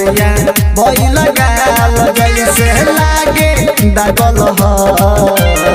कमरिया भइल गाल जैसे लागे दागल ह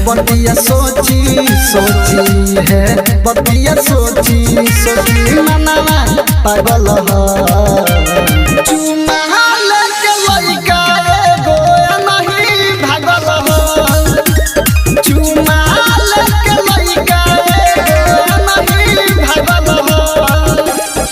बतिया सोची सोची है बतिया सोची सोची मनावा पागल ह चुमा लेके लइका एगो नहीं भागल ह चुमा लेके लइका एगो नहीं भागल ह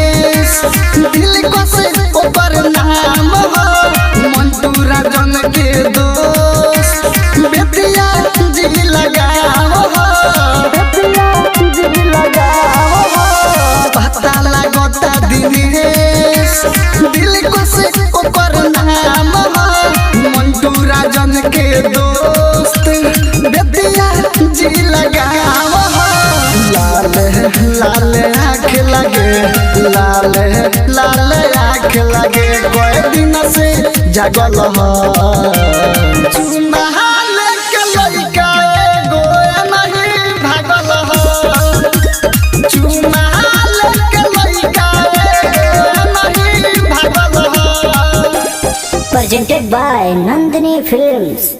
दिल को से ऊपर नाम हो मंटूरा जन के दोस्त बेतिया जी लगाओ हो पता लगता दिनेश दिल को से ऊपर नाम हो मंटूरा जन के दोस्त बेतिया जी लगाओ हो लाल आँख लगे लाल आँख लगे कोई दिन से जागल ह चुमा लेके लइका एगो नहीं भागल ह चुमा लेके लइका एगो नहीं भागल ह Presented by Nandini Films।